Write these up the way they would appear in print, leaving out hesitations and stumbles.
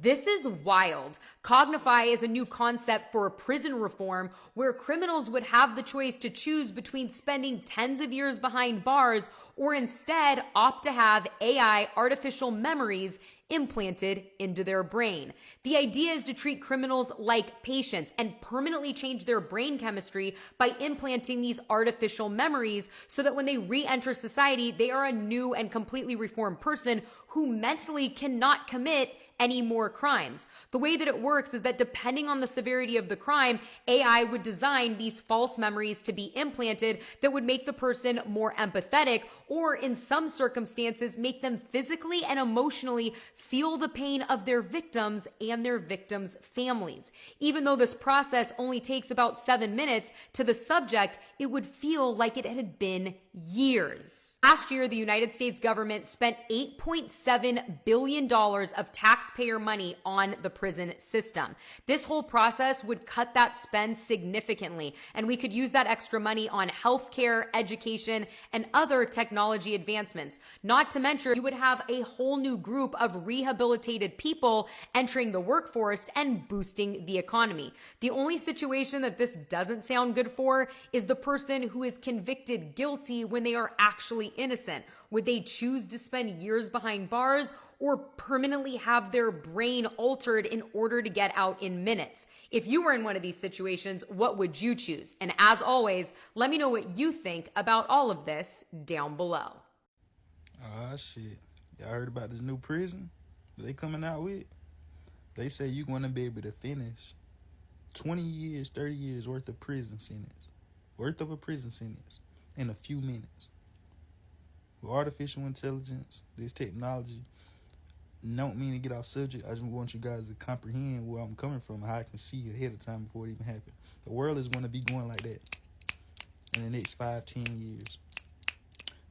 This is wild. Cognify is a new concept for prison reform where criminals would have the choice to choose between spending tens of years behind bars or instead opt to have AI artificial memories implanted into their brain. The idea is to treat criminals like patients and permanently change their brain chemistry by implanting these artificial memories so that when they re-enter society, they are a new and completely reformed person who mentally cannot commit any more crimes. The way that it works is that depending on the severity of the crime, AI would design these false memories to be implanted that would make the person more empathetic, or in some circumstances, make them physically and emotionally feel the pain of their victims and their victims' families. Even though this process only takes about 7 minutes, to the subject, it would feel like it had been years. Last year, the United States government spent $8.7 billion of taxpayer money on the prison system. This whole process would cut that spend significantly, and we could use that extra money on healthcare, education, and other technology advancements. Not to mention, you would have a whole new group of rehabilitated people entering the workforce and boosting the economy. The only situation that this doesn't sound good for is the person who is convicted guilty when they are actually innocent. Would they choose to spend years behind bars or permanently have their brain altered in order to get out in minutes? If you were in one of these situations, what would you choose? And as always, let me know what you think about all of this down below. Ah, shit. Y'all heard about this new prison that they coming out with? They say you're going to be able to finish 20 years, 30 years worth of a prison sentence in a few minutes. With artificial intelligence, this technology, don't mean to get off subject. I just want you guys to comprehend where I'm coming from, how I can see ahead of time before it even happens. The world is going to be going like that in the next 5-10 years.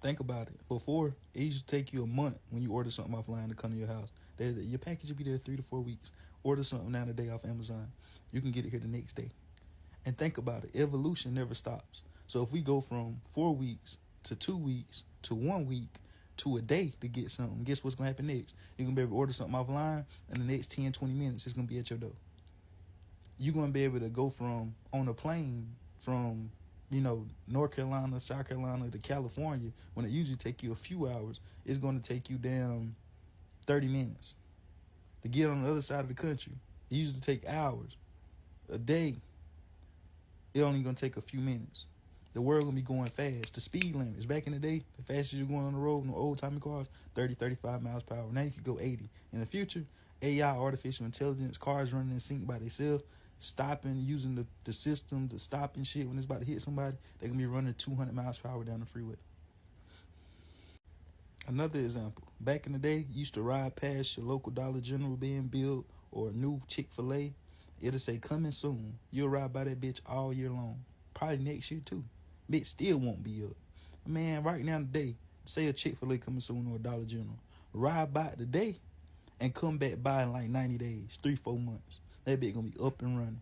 Think about it. Before, it used to take you a month when you order something offline to come to your house. Your package will be there 3 to 4 weeks. Order something now today off Amazon. You can get it here the next day. And think about it. Evolution never stops. So if we go from 4 weeks to 2 weeks to 1 week to a day to get something, guess what's going to happen next? You're going to be able to order something offline, and the next 10, 20 minutes, it's going to be at your door. You're going to be able to go from on a plane from, North Carolina, South Carolina to California, when it usually take you a few hours, it's going to take you down 30 minutes. To get on the other side of the country, it usually take hours. A day, it only going to take a few minutes. The world going to be going fast. The speed limits, back in the day, the fastest you're going on the road in the old-timey cars, 30, 35 miles per hour. Now you can go 80. In the future, AI, artificial intelligence, cars running in sync by themselves, stopping, using the system to stop and shit when it's about to hit somebody. They're going to be running 200 miles per hour down the freeway. Another example. Back in the day, you used to ride past your local Dollar General being built or a new Chick-fil-A. It'll say, coming soon. You'll ride by that bitch all year long. Probably next year, too. Bitch still won't be up. Man, right now today, say a Chick-fil-A coming soon or a Dollar General. Ride by it today and come back by in like 90 days, 3-4 months. That bitch gonna be up and running.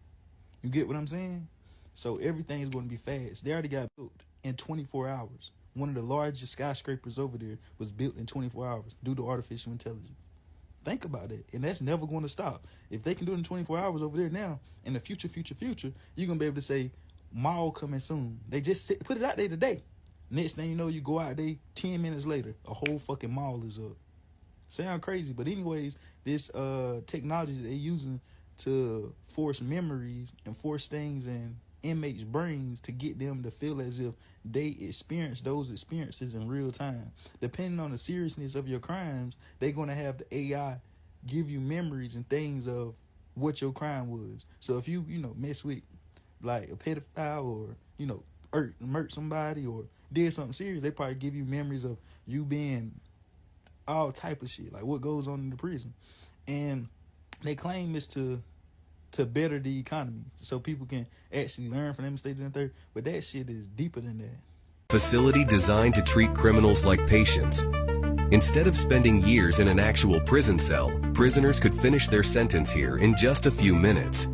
You get what I'm saying? So everything is gonna be fast. They already got built in 24 hours. One of the largest skyscrapers over there was built in 24 hours due to artificial intelligence. Think about it. And that's never going to stop. If they can do it in 24 hours over there now, in the future, you're going to be able to say, mall coming soon. They just put it out there today. Next thing you know, you go out there, 10 minutes later, a whole fucking mall is up. Sound crazy, but anyways, this technology that they're using to force memories and force things in inmates' brains to get them to feel as if they experience those experiences in real time. Depending on the seriousness of your crimes, they're going to have the AI give you memories and things of what your crime was. So if you mess with like a pedophile or murked somebody or did something serious, they probably give you memories of you being all type of shit, like what goes on in the prison. And they claim it's to better the economy so people can actually learn from their mistakes and third, but that shit is deeper than that. Facility designed to treat criminals like patients. Instead of spending years in an actual prison cell, prisoners could finish their sentence here in just a few minutes.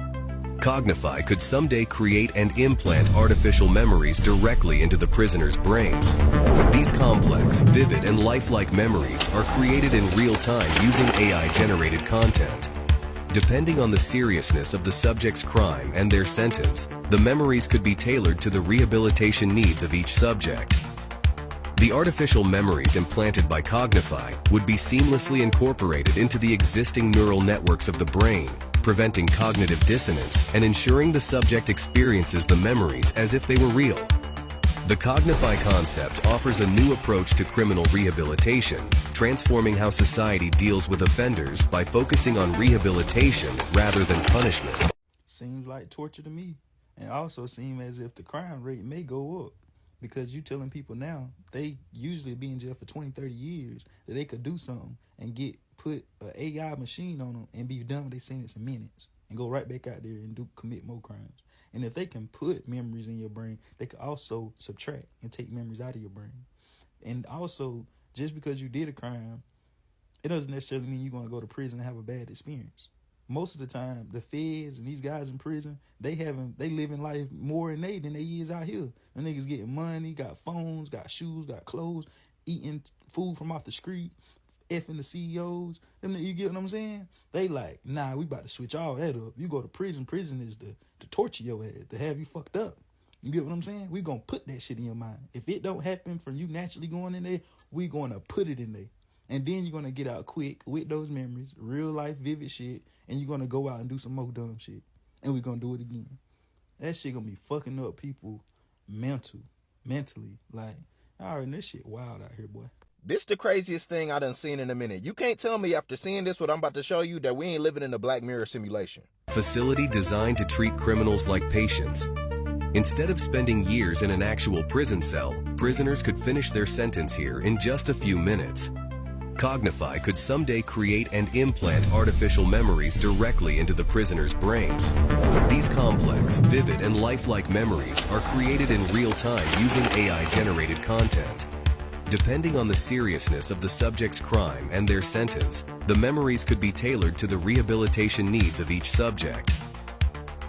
Cognify could someday create and implant artificial memories directly into the prisoner's brain. These complex, vivid, and lifelike memories are created in real time using AI-generated content. Depending on the seriousness of the subject's crime and their sentence, the memories could be tailored to the rehabilitation needs of each subject. The artificial memories implanted by Cognify would be seamlessly incorporated into the existing neural networks of the brain, preventing cognitive dissonance and ensuring the subject experiences the memories as if they were real. The Cognify concept offers a new approach to criminal rehabilitation, transforming how society deals with offenders by focusing on rehabilitation rather than punishment. Seems like torture to me, and also seems as if the crime rate may go up, because you telling people now they usually be in jail for 20, 30 years that they could do something and put an AI machine on them and be done with their sentence in minutes and go right back out there and commit more crimes. And if they can put memories in your brain, they can also subtract and take memories out of your brain. And also, just because you did a crime, it doesn't necessarily mean you're going to go to prison and have a bad experience. Most of the time, the feds and these guys in prison, they living life more than they is out here. Them niggas getting money, got phones, got shoes, got clothes, eating food from off the street, effing the CEOs. You get what I'm saying? They like, nah, we about to switch all that up. You go to prison. Prison is to torture your ass, to have you fucked up. You get what I'm saying? We gonna put that shit in your mind. If it don't happen from you naturally going in there, we gonna put it in there. And then you're gonna get out quick with those memories, real life vivid shit, and you're gonna go out and do some more dumb shit. And we're gonna do it again. That shit gonna be fucking up people mentally. Like, alright, this shit wild out here, boy. This the craziest thing I done seen in a minute. You can't tell me after seeing this, what I'm about to show you, that we ain't living in a Black Mirror simulation. Facility designed to treat criminals like patients. Instead of spending years in an actual prison cell, prisoners could finish their sentence here in just a few minutes. Cognify could someday create and implant artificial memories directly into the prisoner's brain. These complex, vivid, and lifelike memories are created in real time using AI-generated content. Depending on the seriousness of the subject's crime and their sentence, the memories could be tailored to the rehabilitation needs of each subject.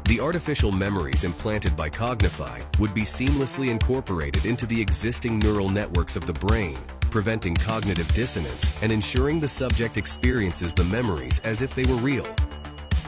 The artificial memories implanted by Cognify would be seamlessly incorporated into the existing neural networks of the brain, preventing cognitive dissonance and ensuring the subject experiences the memories as if they were real.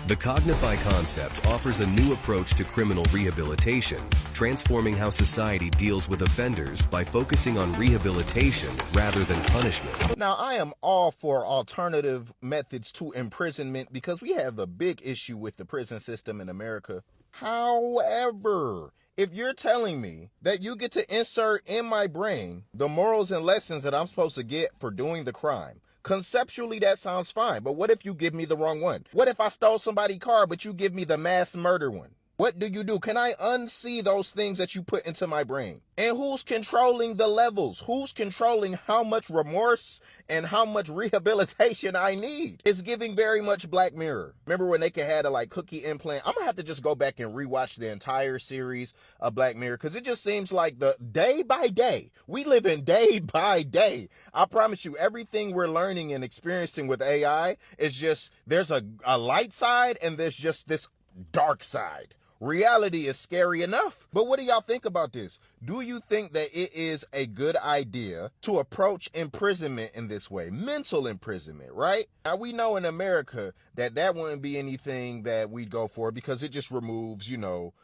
The Cognify concept offers a new approach to criminal rehabilitation, transforming how society deals with offenders by focusing on rehabilitation rather than punishment. Now, I am all for alternative methods to imprisonment because we have a big issue with the prison system in America. However, if you're telling me that you get to insert in my brain the morals and lessons that I'm supposed to get for doing the crime, conceptually, that sounds fine. But what if you give me the wrong one? What if I stole somebody's car, but you give me the mass murder one? What do you do? Can I unsee those things that you put into my brain? And who's controlling the levels? Who's controlling how much remorse and how much rehabilitation I need? It's giving very much Black Mirror. Remember when they could have a cookie implant? I'm gonna have to just go back and rewatch the entire series of Black Mirror, because it just seems like the day by day, we live in day by day. I promise you, everything we're learning and experiencing with AI is just, there's a light side and there's just this dark side. Reality is scary enough. But what do y'all think about this? Do you think that it is a good idea to approach imprisonment in this way? Mental imprisonment, right? Now, we know in America that wouldn't be anything that we'd go for, because it just removes,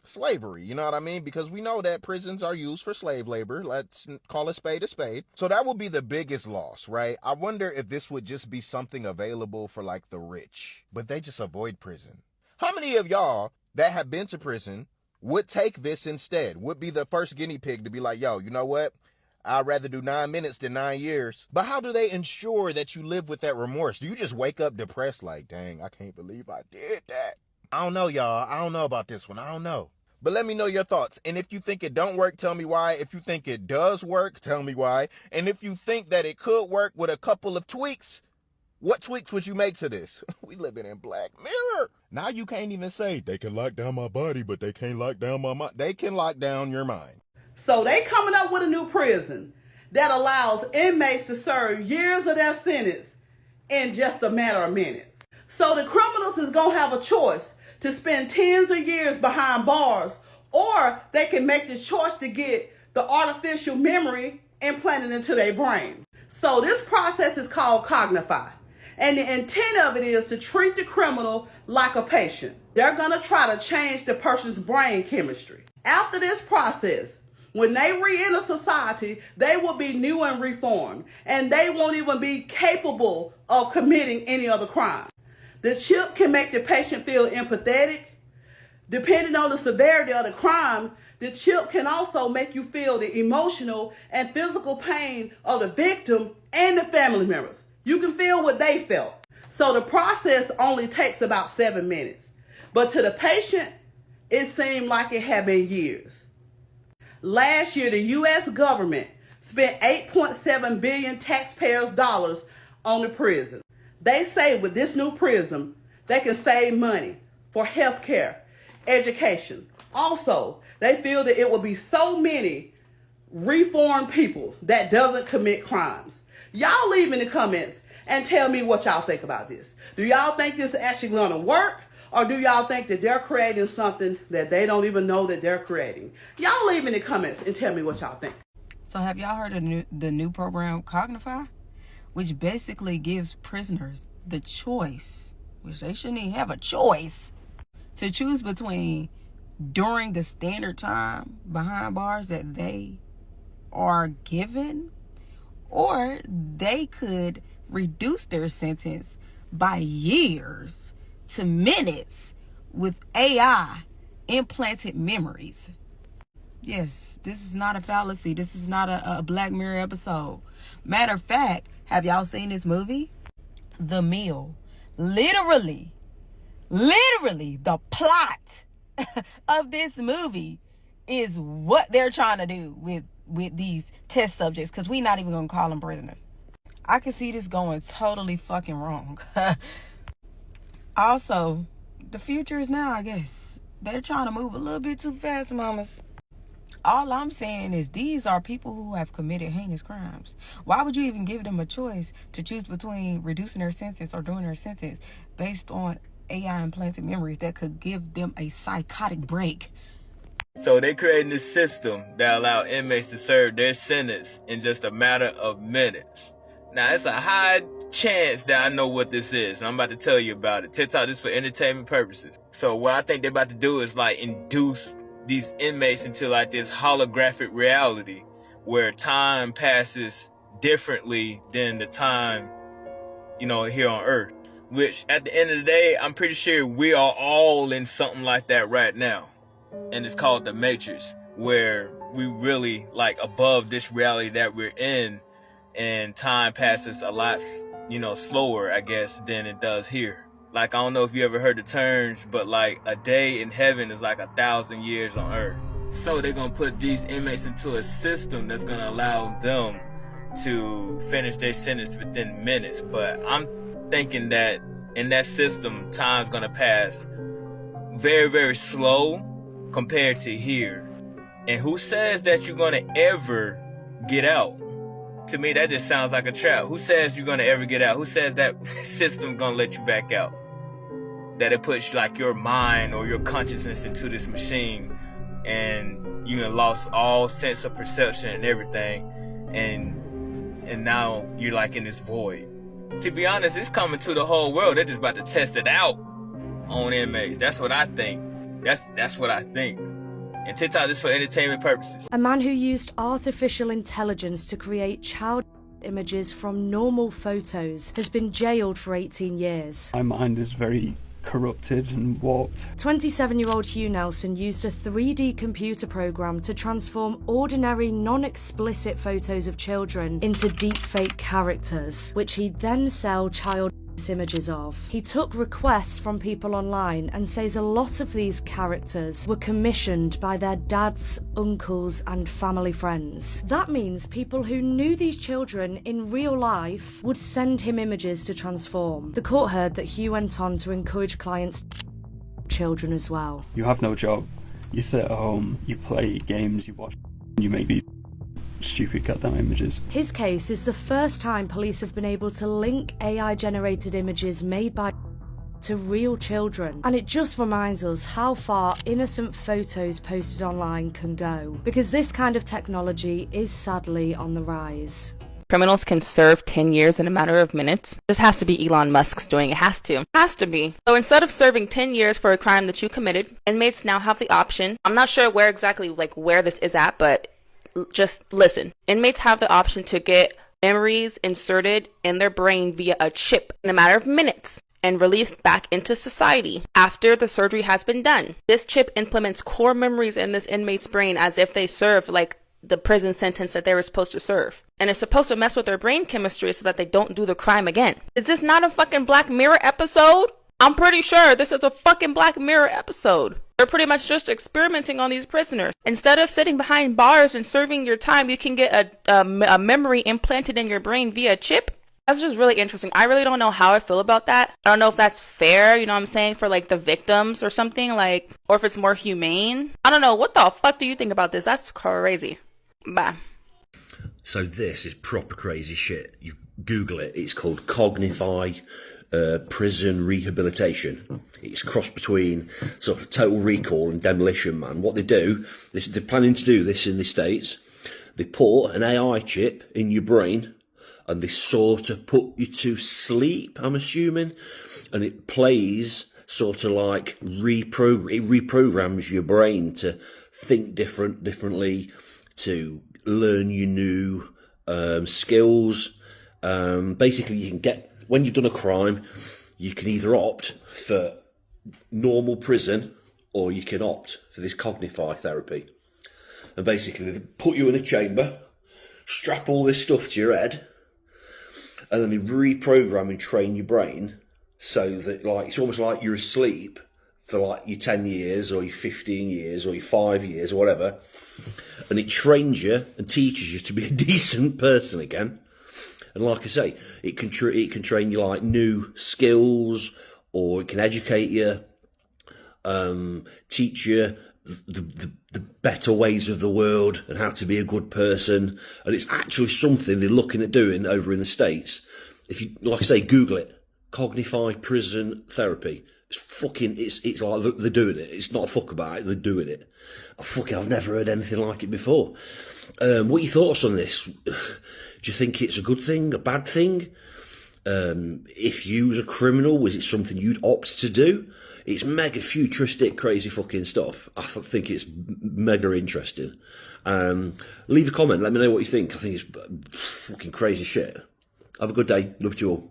slavery. You know what I mean? Because we know that prisons are used for slave labor. Let's call a spade a spade. So that would be the biggest loss, right? I wonder if this would just be something available for the rich, but they just avoid prison. How many of y'all that have been to prison would take this instead, would be the first guinea pig to be like, yo, you know what? I'd rather do 9 minutes than 9 years. But how do they ensure that you live with that remorse? Do you just wake up depressed like, dang, I can't believe I did that? I don't know, y'all. I don't know about this one. I don't know. But let me know your thoughts. And if you think it don't work, tell me why. If you think it does work, tell me why. And if you think that it could work with a couple of tweaks, what tweaks would you make to this? We living in Black Mirror. Now you can't even say they can lock down my body, but they can't lock down my mind. They can lock down your mind. So they coming up with a new prison that allows inmates to serve years of their sentence in just a matter of minutes. So the criminals is going to have a choice to spend tens of years behind bars, or they can make the choice to get the artificial memory implanted into their brain. So this process is called Cognify. And the intent of it is to treat the criminal like a patient. They're going to try to change the person's brain chemistry. After this process, when they re-enter society, they will be new and reformed, and they won't even be capable of committing any other crime. The chip can make the patient feel empathetic. Depending on the severity of the crime, the chip can also make you feel the emotional and physical pain of the victim and the family members. You can feel what they felt. So the process only takes about 7 minutes. But to the patient, it seemed like it had been years. Last year, the U.S. government spent $8.7 billion taxpayers' dollars on the prison. They say with this new prison, they can save money for health care, education. Also, they feel that it will be so many reformed people that doesn't commit crimes. Y'all leave in the comments and tell me what y'all think about this. Do y'all think this is actually going to work? Or do y'all think that they're creating something that they don't even know that they're creating? Y'all leave in the comments and tell me what y'all think. So have y'all heard of the new program Cognify? Which basically gives prisoners the choice, which they shouldn't even have a choice, to choose between during the standard time behind bars that they are given, or they could reduce their sentence by years to minutes with AI implanted memories. Yes, this is not a fallacy. This is not a Black Mirror episode. Matter of fact, have y'all seen this movie? The Meal. Literally, the plot of this movie is what they're trying to do with these test subjects, because we're not even going to call them prisoners. I can see this going totally fucking wrong. Also, the future is now, I guess. They're trying to move a little bit too fast, mamas. All I'm saying is these are people who have committed heinous crimes. Why would you even give them a choice to choose between reducing their sentence or doing their sentence based on AI implanted memories that could give them a psychotic break? So they creating this system that allow inmates to serve their sentence in just a matter of minutes. Now, it's a high chance that I know what this is, and I'm about to tell you about it. TikTok, this is for entertainment purposes. So what I think they're about to do is like induce these inmates into like this holographic reality where time passes differently than the time, here on Earth. Which at the end of the day, I'm pretty sure we are all in something like that right now. And it's called the Matrix, where we really like above this reality that we're in. And time passes a lot, slower, I guess, than it does here. Like, I don't know if you ever heard the terms, but like a day in heaven is like 1,000 years on earth. So they're going to put these inmates into a system that's going to allow them to finish their sentence within minutes. But I'm thinking that in that system, time's going to pass very, very slow compared to here. And who says that you're going to ever get out? To me, that just sounds like a trap. Who says you're going to ever get out? Who says that system going to let you back out? That it puts like your mind or your consciousness into this machine and you have lost all sense of perception and everything. And now you're like in this void. To be honest, it's coming to the whole world. They're just about to test it out on inmates. That's what I think. That's what I think. And TikTok is for entertainment purposes. A man who used artificial intelligence to create child images from normal photos has been jailed for 18 years. My mind is very corrupted and warped. 27-year-old Hugh Nelson used a 3D computer program to transform ordinary, non-explicit photos of children into deepfake characters, which he'd then sell child images of. He took requests from people online and says a lot of these characters were commissioned by their dads, uncles and family friends. That means people who knew these children in real life would send him images to transform. The court heard that Hugh went on to encourage clients children as well. You have no job. You sit at home, you play games, you watch, you make these stupid goddamn images. His case is the first time police have been able to link AI-generated images made by to real children, and it just reminds us how far innocent photos posted online can go, because this kind of technology is sadly on the rise. Criminals can serve 10 years in a matter of minutes. This has to be Elon Musk's doing. It has to. Has to be. So instead of serving 10 years for a crime that you committed, inmates now have the option. I'm not sure where exactly, where this is at, but just listen. Inmates have the option to get memories inserted in their brain via a chip in a matter of minutes and released back into society after the surgery has been done. This chip implements core memories in this inmate's brain as if they served the prison sentence that they were supposed to serve. And it's supposed to mess with their brain chemistry so that they don't do the crime again. Is this not a fucking Black Mirror episode? I'm pretty sure this is a fucking Black Mirror episode. They're pretty much just experimenting on these prisoners. Instead of sitting behind bars and serving your time, you can get a memory implanted in your brain via a chip. That's just really interesting. I really don't know how I feel about that. I don't know if that's fair, you know what I'm saying, for the victims or something, or if it's more humane. I don't know. What the fuck do you think about this? That's crazy. Bye. So this is proper crazy shit. You Google it. It's called Cognify Prison Rehabilitation. It's cross between sort of Total Recall and Demolition Man. What they do, they're planning to do this in the States. They put an AI chip in your brain and they sort of put you to sleep, I'm assuming, and it plays sort of it reprograms your brain to think differently, to learn your new skills. Basically, you can get, when you've done a crime, you can either opt for normal prison or you can opt for this Cognify therapy. And basically, they put you in a chamber, strap all this stuff to your head, and then they reprogram and train your brain so that it's almost like you're asleep for your 10 years or your 15 years or your 5 years or whatever, and it trains you and teaches you to be a decent person again. And like I say, it can train you new skills, or it can educate you, teach you the better ways of the world and how to be a good person. And it's actually something they're looking at doing over in the States. If you, like I say, Google it, Cognify Prison Therapy. It's like they're doing it. It's not a fuck about it. They're doing it. I've never heard anything like it before. What are your thoughts on this? Do you think it's a good thing, a bad thing? If you was a criminal, is it something you'd opt to do? It's mega futuristic, crazy fucking stuff. I think it's mega interesting. Leave a comment. Let me know what you think. I think it's fucking crazy shit. Have a good day. Love to you all.